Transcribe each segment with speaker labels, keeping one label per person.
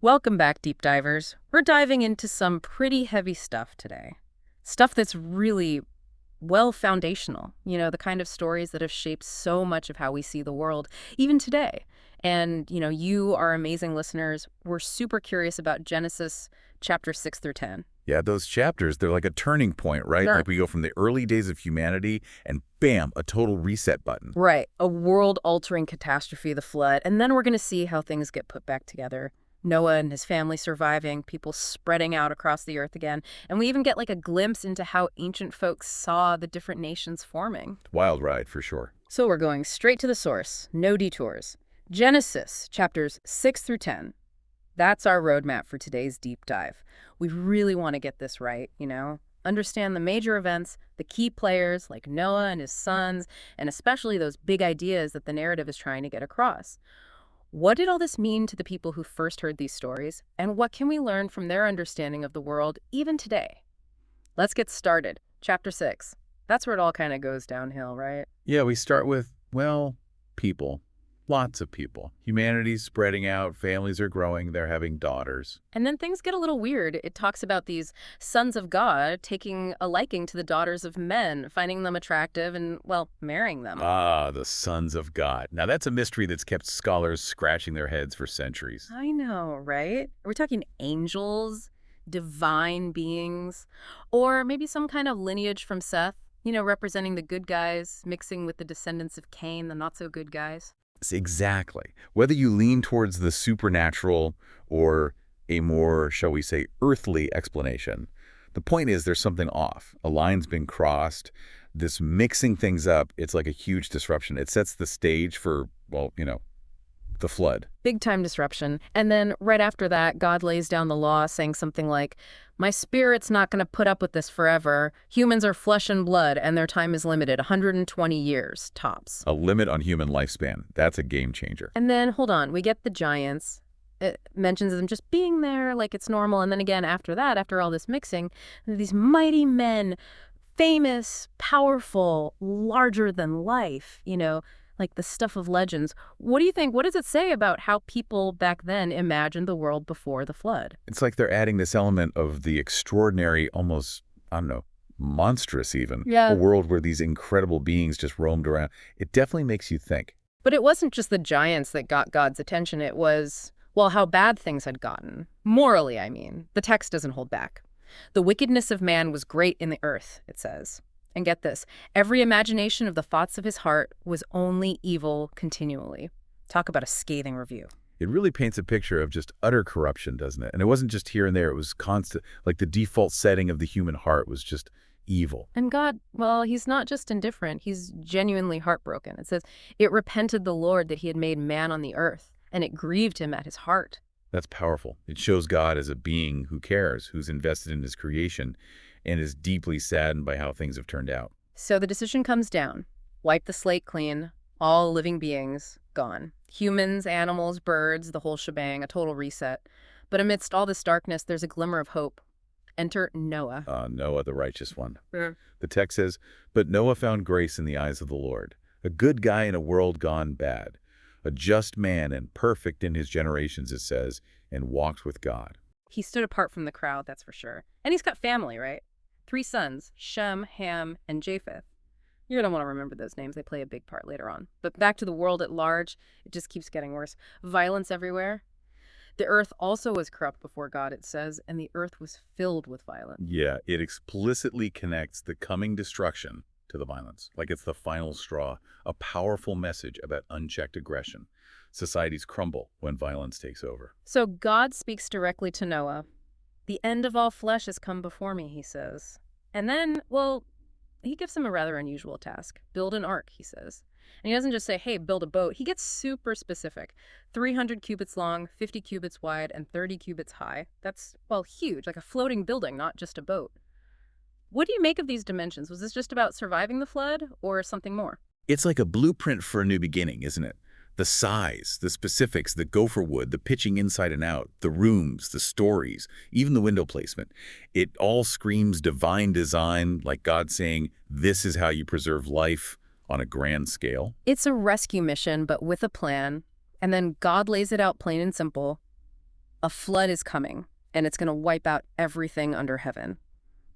Speaker 1: Welcome back, deep divers. We're diving into some pretty heavy stuff today. Stuff that's really, well, foundational. The kind of stories that have shaped so much of how we see the world, even today. And, you, our amazing listeners, we're super curious about Genesis chapter 6 through 10.
Speaker 2: Yeah, those chapters, they're like a turning point, right?
Speaker 1: Sure.
Speaker 2: Like we go from the early days of humanity and bam, a total reset button.
Speaker 1: Right. A world-altering catastrophe, the flood. And then we're going to see how things get put back together. Noah and his family surviving, people spreading out across the earth again. And we even get like a glimpse into how ancient folks saw the different nations forming.
Speaker 2: Wild ride for sure.
Speaker 1: So we're going straight to the source, no detours. Genesis chapters 6 through 10. That's our roadmap for today's deep dive. We really want to get this right, Understand the major events, the key players like Noah and his sons, and especially those big ideas that the narrative is trying to get across. What did all this mean to the people who first heard these stories, and what can we learn from their understanding of the world even today? Let's get started. Chapter 6. That's where it all kind of goes downhill, right?
Speaker 2: Yeah, we start with, well, people. Lots of people. Humanity's spreading out, families are growing, they're having daughters.
Speaker 1: And then things get a little weird. It talks about these sons of God taking a liking to the daughters of men, finding them attractive and, well, marrying them.
Speaker 2: Ah, the sons of God. Now that's a mystery that's kept scholars scratching their heads for centuries.
Speaker 1: I know, right? Are we talking angels, divine beings, or maybe some kind of lineage from Seth, representing the good guys, mixing with the descendants of Cain, the not-so-good guys?
Speaker 2: Exactly. Whether you lean towards the supernatural or a more, shall we say, earthly explanation, the point is there's something off. A line's been crossed. This mixing things up, it's like a huge disruption. It sets the stage for, well, the flood.
Speaker 1: Big time disruption. And then right after that, God lays down the law saying something like, my spirit's not going to put up with this forever. Humans are flesh and blood, and their time is limited, 120 years, tops.
Speaker 2: A limit on human lifespan. That's a game changer.
Speaker 1: And then, hold on, we get the giants. It mentions them just being there like it's normal. And then again, after that, after all this mixing, these mighty men, famous, powerful, larger than life, like the stuff of legends. What do you think? What does it say about how people back then imagined the world before the flood?
Speaker 2: It's like they're adding this element of the extraordinary, almost, I don't know, monstrous even.
Speaker 1: Yeah.
Speaker 2: A world where these incredible beings just roamed around. It definitely makes you think.
Speaker 1: But it wasn't just the giants that got God's attention. It was, well, how bad things had gotten. Morally, I mean. The text doesn't hold back. The wickedness of man was great in the earth, it says. And get this, every imagination of the thoughts of his heart was only evil continually. Talk about a scathing review.
Speaker 2: It really paints a picture of just utter corruption, doesn't it? And it wasn't just here and there. It was constant. Like the default setting of the human heart was just evil.
Speaker 1: And God, well, he's not just indifferent, he's genuinely heartbroken. It says, it repented the Lord that he had made man on the earth, and it grieved him at his heart.
Speaker 2: That's powerful. It shows God as a being who cares, who's invested in his creation, and is deeply saddened by how things have turned out.
Speaker 1: So the decision comes down. Wipe the slate clean. All living beings gone. Humans, animals, birds, the whole shebang, a total reset. But amidst all this darkness, there's a glimmer of hope. Enter Noah.
Speaker 2: Noah, the righteous one.
Speaker 1: Yeah.
Speaker 2: The text says, but Noah found grace in the eyes of the Lord, a good guy in a world gone bad, a just man and perfect in his generations, it says, and walked with God.
Speaker 1: He stood apart from the crowd, that's for sure. And he's got family, right? 3 sons, Shem, Ham, and Japheth. You're going to want to remember those names. They play a big part later on. But back to the world at large, it just keeps getting worse. Violence everywhere. The earth also was corrupt before God, it says, and the earth was filled with violence.
Speaker 2: Yeah, it explicitly connects the coming destruction to the violence, like it's the final straw, a powerful message about unchecked aggression. Societies crumble when violence takes over.
Speaker 1: So God speaks directly to Noah. The end of all flesh has come before me, he says. And then, well, he gives him a rather unusual task. Build an ark, he says. And he doesn't just say, hey, build a boat. He gets super specific. 300 cubits long, 50 cubits wide, and 30 cubits high. That's, well, huge, like a floating building, not just a boat. What do you make of these dimensions? Was this just about surviving the flood or something more?
Speaker 2: It's like a blueprint for a new beginning, isn't it? The size, the specifics, the gopher wood, the pitching inside and out, the rooms, the stories, even the window placement. It all screams divine design, like God saying, this is how you preserve life on a grand scale.
Speaker 1: It's a rescue mission, but with a plan. And then God lays it out plain and simple. A flood is coming, and it's going to wipe out everything under heaven.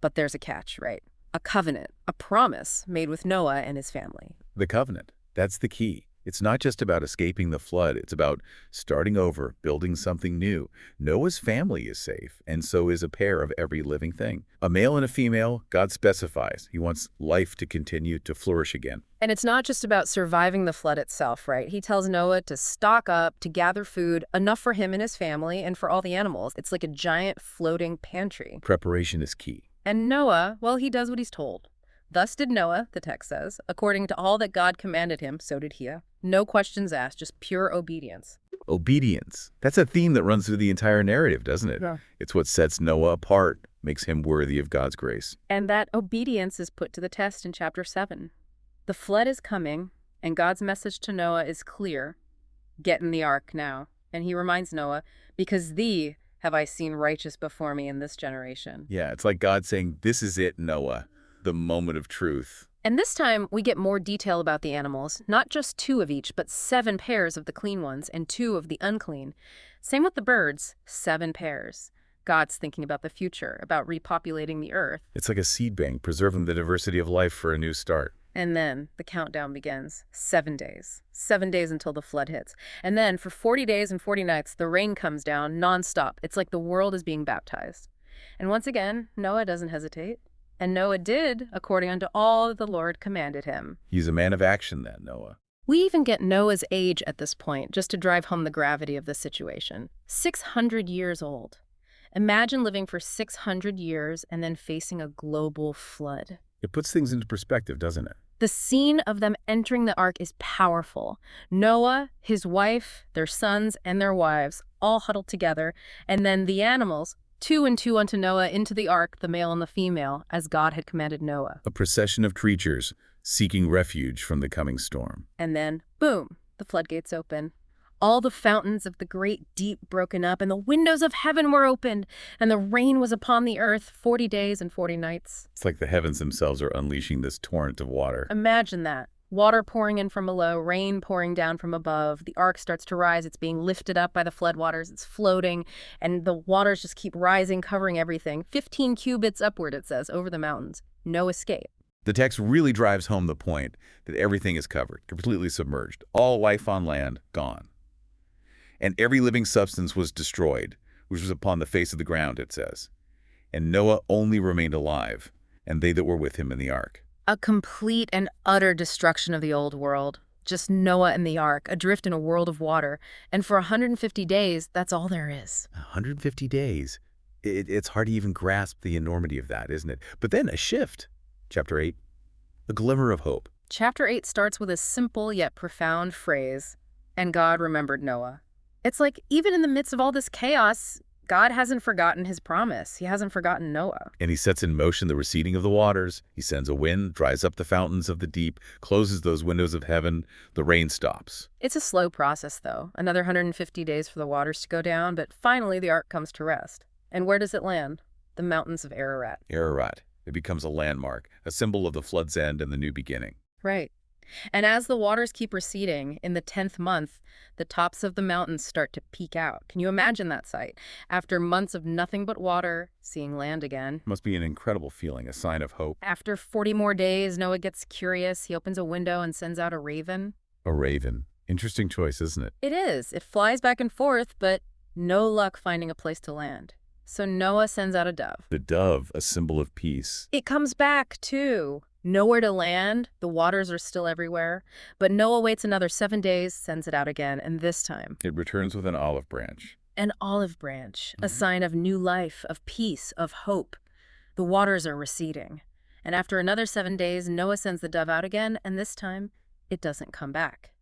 Speaker 1: But there's a catch, right? A covenant, a promise made with Noah and his family.
Speaker 2: The covenant. That's the key. It's not just about escaping the flood. It's about starting over, building something new. Noah's family is safe, and so is a pair of every living thing. A male and a female, God specifies. He wants life to continue to flourish again.
Speaker 1: And it's not just about surviving the flood itself, right? He tells Noah to stock up, to gather food, enough for him and his family and for all the animals. It's like a giant floating pantry.
Speaker 2: Preparation is key.
Speaker 1: And Noah, well, he does what he's told. Thus did Noah, the text says. According to all that God commanded him, so did he. No questions asked, just pure obedience.
Speaker 2: Obedience. That's a theme that runs through the entire narrative, doesn't it?
Speaker 1: Yeah.
Speaker 2: It's what sets Noah apart, makes him worthy of God's grace.
Speaker 1: And that obedience is put to the test in chapter 7. The flood is coming, and God's message to Noah is clear. Get in the ark now. And he reminds Noah, because thee have I seen righteous before me in this generation.
Speaker 2: Yeah, it's like God saying, this is it, Noah, the moment of truth.
Speaker 1: And this time, we get more detail about the animals, not just 2 of each, but 7 pairs of the clean ones and 2 of the unclean. Same with the birds, 7 pairs. God's thinking about the future, about repopulating the earth.
Speaker 2: It's like a seed bank, preserving the diversity of life for a new start.
Speaker 1: And then the countdown begins. 7 days. 7 days until the flood hits. And then for 40 days and 40 nights, the rain comes down nonstop. It's like the world is being baptized. And once again, Noah doesn't hesitate. And Noah did according unto all that the Lord commanded him.
Speaker 2: He's a man of action then, Noah.
Speaker 1: We even get Noah's age at this point, just to drive home the gravity of the situation. 600 years old. Imagine living for 600 years and then facing a global flood.
Speaker 2: It puts things into perspective, doesn't it?
Speaker 1: The scene of them entering the ark is powerful. Noah, his wife, their sons, and their wives all huddled together, and then the animals, 2 and 2 unto Noah, into the ark, the male and the female, as God had commanded Noah.
Speaker 2: A procession of creatures seeking refuge from the coming storm.
Speaker 1: And then, boom, the floodgates open. All the fountains of the great deep broken up, and the windows of heaven were opened, and the rain was upon the earth 40 days and 40 nights.
Speaker 2: It's like the heavens themselves are unleashing this torrent of water.
Speaker 1: Imagine that. Water pouring in from below, rain pouring down from above. The ark starts to rise. It's being lifted up by the floodwaters. It's floating, and the waters just keep rising, covering everything. 15 cubits upward, it says, over the mountains. No escape.
Speaker 2: The text really drives home the point that everything is covered, completely submerged. All life on land, gone. And every living substance was destroyed, which was upon the face of the ground, it says. And Noah only remained alive, and they that were with him in the ark.
Speaker 1: A complete and utter destruction of the old world. Just Noah and the ark, adrift in a world of water. And for 150 days, that's all there is.
Speaker 2: 150 days. It's hard to even grasp the enormity of that, isn't it? But then a shift. Chapter 8, a glimmer of hope.
Speaker 1: Chapter 8 starts with a simple yet profound phrase, and God remembered Noah. It's like, even in the midst of all this chaos, God hasn't forgotten his promise. He hasn't forgotten Noah.
Speaker 2: And he sets in motion the receding of the waters. He sends a wind, dries up the fountains of the deep, closes those windows of heaven. The rain stops.
Speaker 1: It's a slow process, though. Another 150 days for the waters to go down, but finally the ark comes to rest. And where does it land? The mountains of Ararat.
Speaker 2: Ararat. It becomes a landmark, a symbol of the flood's end and the new beginning.
Speaker 1: Right. And as the waters keep receding, in the 10th month, the tops of the mountains start to peek out. Can you imagine that sight? After months of nothing but water, seeing land again.
Speaker 2: Must be an incredible feeling, a sign of hope.
Speaker 1: After 40 more days, Noah gets curious. He opens a window and sends out a raven.
Speaker 2: A raven. Interesting choice, isn't it?
Speaker 1: It is. It flies back and forth, but no luck finding a place to land. So Noah sends out a dove.
Speaker 2: The dove, a symbol of peace.
Speaker 1: It comes back, too. Nowhere to land. The waters are still everywhere. But Noah waits another 7 days, sends it out again, and this time,
Speaker 2: It returns with an olive branch.
Speaker 1: an olive branch, a sign of new life, of peace, of hope. The waters are receding. And after another 7 days, Noah sends the dove out again, and this time, it doesn't come back.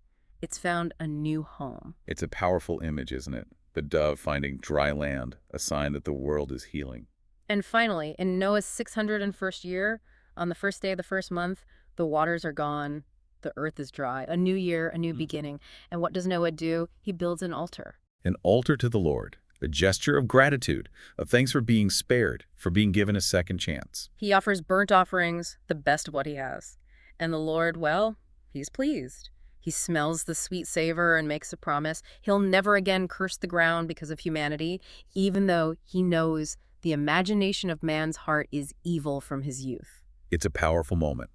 Speaker 1: It's found a new home.
Speaker 2: It's a powerful image, isn't it? The dove finding dry land, a sign that the world is healing.
Speaker 1: And finally, in Noah's 601st year, on the first day of the first month, the waters are gone, the earth is dry, a new year, a new beginning. And what does Noah do? He builds an altar.
Speaker 2: An altar to the Lord, a gesture of gratitude, of thanks for being spared, for being given a second chance.
Speaker 1: He offers burnt offerings, the best of what he has. And the Lord, well, he's pleased. He smells the sweet savor and makes a promise. He'll never again curse the ground because of humanity, even though he knows the imagination of man's heart is evil from his youth.
Speaker 2: It's a powerful moment,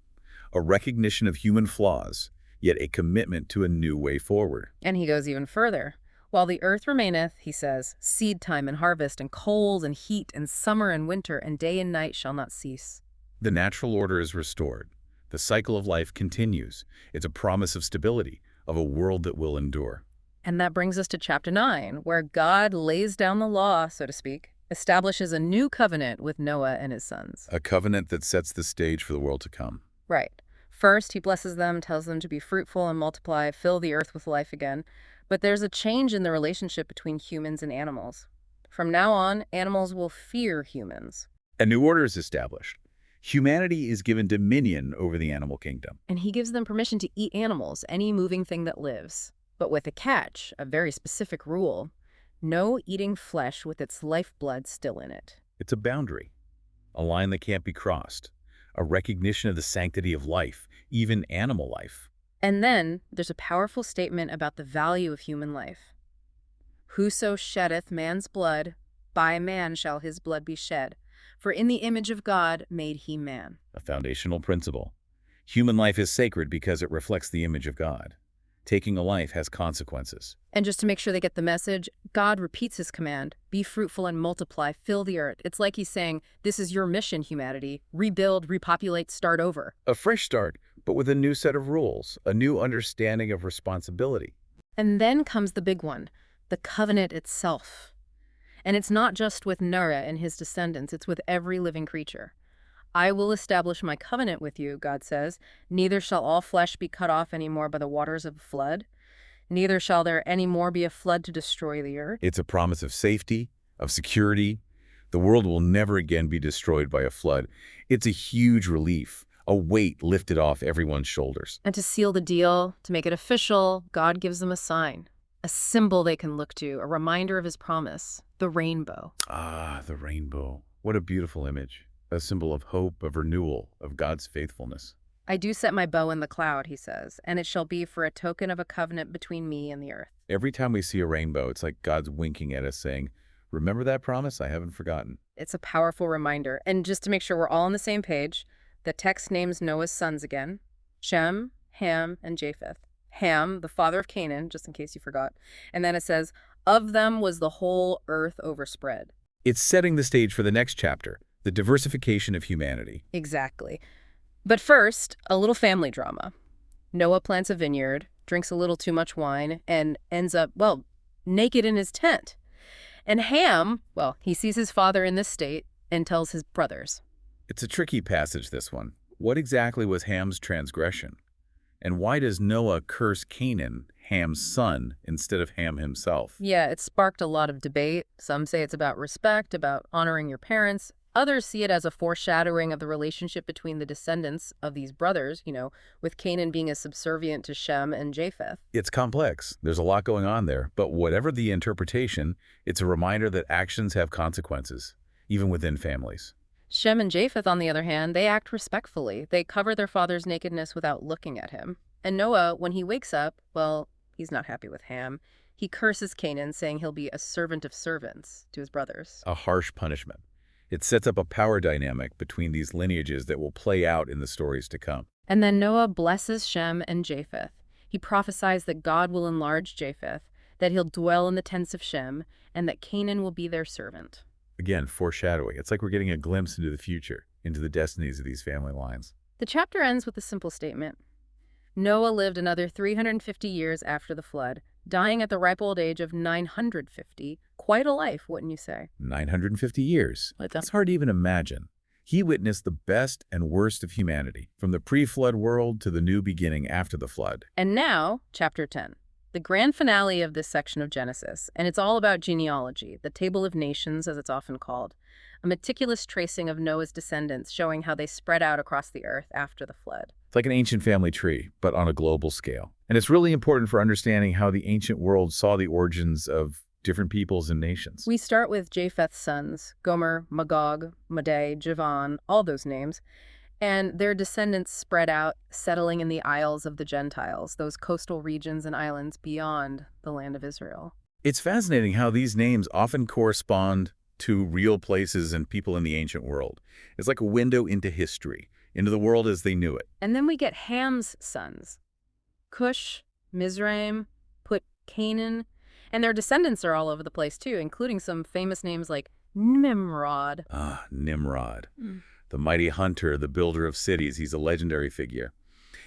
Speaker 2: a recognition of human flaws, yet a commitment to a new way forward.
Speaker 1: And he goes even further. While the earth remaineth, he says, seed time and harvest and cold and heat and summer and winter and day and night shall not cease.
Speaker 2: The natural order is restored. The cycle of life continues. It's a promise of stability, of a world that will endure.
Speaker 1: And that brings us to chapter 9, where God lays down the law, so to speak, establishes a new covenant with Noah and his sons.
Speaker 2: A covenant that sets the stage for the world to come.
Speaker 1: Right. First, he blesses them, tells them to be fruitful and multiply, fill the earth with life again. But there's a change in the relationship between humans and animals. From now on, animals will fear humans.
Speaker 2: A new order is established. Humanity is given dominion over the animal kingdom.
Speaker 1: And he gives them permission to eat animals, any moving thing that lives. But with a catch, a very specific rule: no eating flesh with its lifeblood still in it.
Speaker 2: It's a boundary, a line that can't be crossed, a recognition of the sanctity of life, even animal life.
Speaker 1: And then there's a powerful statement about the value of human life. Whoso sheddeth man's blood, by man shall his blood be shed. For in the image of God made he man.
Speaker 2: A foundational principle. Human life is sacred because it reflects the image of God. Taking a life has consequences.
Speaker 1: And just to make sure they get the message, God repeats his command: be fruitful and multiply, fill the earth. It's like he's saying, this is your mission, humanity. Rebuild, repopulate, start over.
Speaker 2: A fresh start, but with a new set of rules, a new understanding of responsibility.
Speaker 1: And then comes the big one, the covenant itself. And it's not just with Noah and his descendants, it's with every living creature. I will establish my covenant with you, God says. Neither shall all flesh be cut off any more by the waters of a flood. Neither shall there any more be a flood to destroy the earth.
Speaker 2: It's a promise of safety, of security. The world will never again be destroyed by a flood. It's a huge relief, a weight lifted off everyone's shoulders.
Speaker 1: And to seal the deal, to make it official, God gives them a sign, a symbol they can look to, a reminder of his promise, the rainbow.
Speaker 2: Ah, the rainbow. What a beautiful image. A symbol of hope, of renewal, of God's faithfulness.
Speaker 1: I do set my bow in the cloud, he says, and it shall be for a token of a covenant between me and the earth.
Speaker 2: Every time we see a rainbow, it's like God's winking at us saying, remember that promise? I haven't forgotten.
Speaker 1: It's a powerful reminder. And just to make sure we're all on the same page, the text names Noah's sons again: Shem, Ham, and Japheth. Ham, the father of Canaan, just in case you forgot. And then it says, of them was the whole earth overspread.
Speaker 2: It's setting the stage for the next chapter, the diversification of humanity.
Speaker 1: Exactly. But first, a little family drama. Noah plants a vineyard, drinks a little too much wine, and ends up, well, naked in his tent. And Ham, well, he sees his father in this state and tells his brothers.
Speaker 2: It's a tricky passage, this one. What exactly was Ham's transgression? And why does Noah curse Canaan, Ham's son, instead of Ham himself?
Speaker 1: Yeah, it sparked a lot of debate. Some say it's about respect, about honoring your parents. Others see it as a foreshadowing of the relationship between the descendants of these brothers, with Canaan being as subservient to Shem and Japheth.
Speaker 2: It's complex. There's a lot going on there. But whatever the interpretation, it's a reminder that actions have consequences, even within families.
Speaker 1: Shem and Japheth, on the other hand, they act respectfully. They cover their father's nakedness without looking at him. And Noah, when he wakes up, well, he's not happy with Ham. He curses Canaan, saying he'll be a servant of servants to his brothers.
Speaker 2: A harsh punishment. It sets up a power dynamic between these lineages that will play out in the stories to come.
Speaker 1: And then Noah blesses Shem and Japheth. He prophesies that God will enlarge Japheth, that he'll dwell in the tents of Shem, and that Canaan will be their servant.
Speaker 2: Again, foreshadowing. It's like we're getting a glimpse into the future, into the destinies of these family lines.
Speaker 1: The chapter ends with a simple statement. Noah lived another 350 years after the flood, dying at the ripe old age of 950. Quite a life, wouldn't you say?
Speaker 2: 950 years. That's hard to even imagine. He witnessed the best and worst of humanity, from the pre-flood world to the new beginning after the flood.
Speaker 1: And now, chapter 10. The grand finale of this section of Genesis, and it's all about genealogy, the table of nations as it's often called, a meticulous tracing of Noah's descendants showing how they spread out across the earth after the flood.
Speaker 2: It's like an ancient family tree, but on a global scale. And it's really important for understanding how the ancient world saw the origins of different peoples and nations.
Speaker 1: We start with Japheth's sons, Gomer, Magog, Madai, Javan, all those names. And their descendants spread out, settling in the Isles of the Gentiles, those coastal regions and islands beyond the land of Israel.
Speaker 2: It's fascinating how these names often correspond to real places and people in the ancient world. It's like a window into history, into the world as they knew it.
Speaker 1: And then we get Ham's sons, Cush, Mizraim, Put, Canaan, and their descendants are all over the place too, including some famous names like Nimrod.
Speaker 2: Ah, Nimrod.
Speaker 1: Mm.
Speaker 2: The mighty hunter, the builder of cities. He's a legendary figure.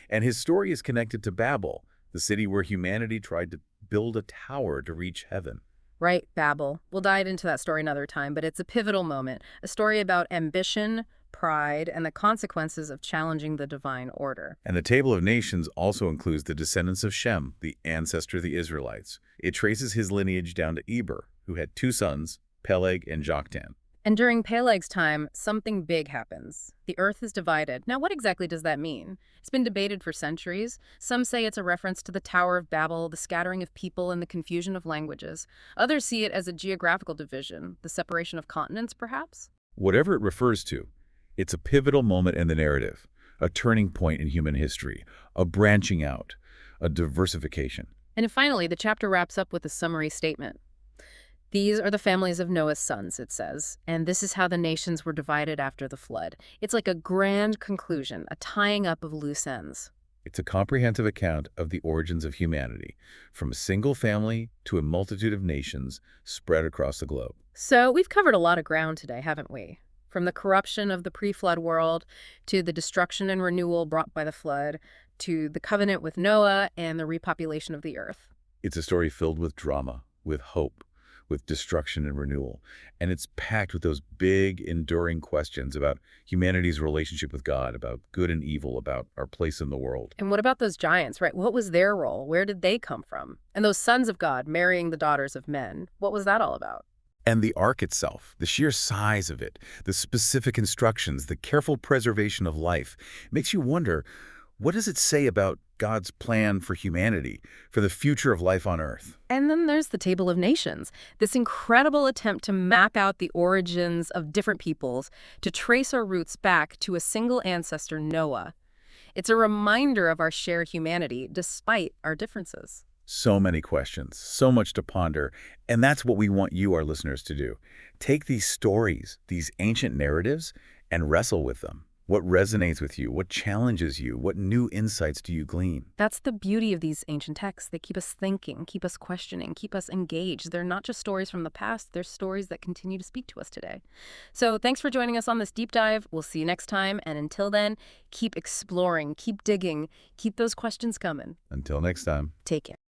Speaker 2: And his story is connected to Babel, the city where humanity tried to build a tower to reach heaven.
Speaker 1: Right, Babel. We'll dive into that story another time, but it's a pivotal moment, a story about ambition, pride, and the consequences of challenging the divine order.
Speaker 2: And the Table of Nations also includes the descendants of Shem, the ancestor of the Israelites. It traces his lineage down to Eber, who had two sons, Peleg and Joktan.
Speaker 1: And during Peleg's time, something big happens. The earth is divided. Now, what exactly does that mean? It's been debated for centuries. Some say it's a reference to the Tower of Babel, the scattering of people and the confusion of languages. Others see it as a geographical division, the separation of continents, perhaps?
Speaker 2: Whatever it refers to, it's a pivotal moment in the narrative, a turning point in human history, a branching out, a diversification.
Speaker 1: And finally, the chapter wraps up with a summary statement. These are the families of Noah's sons, it says, and this is how the nations were divided after the flood. It's like a grand conclusion, a tying up of loose ends.
Speaker 2: It's a comprehensive account of the origins of humanity, from a single family to a multitude of nations spread across the globe.
Speaker 1: So we've covered a lot of ground today, haven't we? From the corruption of the pre-flood world, to the destruction and renewal brought by the flood, to the covenant with Noah and the repopulation of the earth.
Speaker 2: It's a story filled with drama, with hope, with destruction and renewal. And it's packed with those big, enduring questions about humanity's relationship with God, about good and evil, about our place in the world.
Speaker 1: And what about those giants, right? What was their role? Where did they come from? And those sons of God marrying the daughters of men, what was that all about?
Speaker 2: And the ark itself, the sheer size of it, the specific instructions, the careful preservation of life, makes you wonder, what does it say about God's plan for humanity, for the future of life on Earth?
Speaker 1: And then there's the Table of Nations, this incredible attempt to map out the origins of different peoples, to trace our roots back to a single ancestor, Noah. It's a reminder of our shared humanity, despite our differences.
Speaker 2: So many questions, so much to ponder, and that's what we want you, our listeners, to do. Take these stories, these ancient narratives, and wrestle with them. What resonates with you? What challenges you? What new insights do you glean?
Speaker 1: That's the beauty of these ancient texts. They keep us thinking, keep us questioning, keep us engaged. They're not just stories from the past, they're stories that continue to speak to us today. So thanks for joining us on this deep dive. We'll see you next time. And until then, keep exploring, keep digging, keep those questions coming.
Speaker 2: Until next time.
Speaker 1: Take care.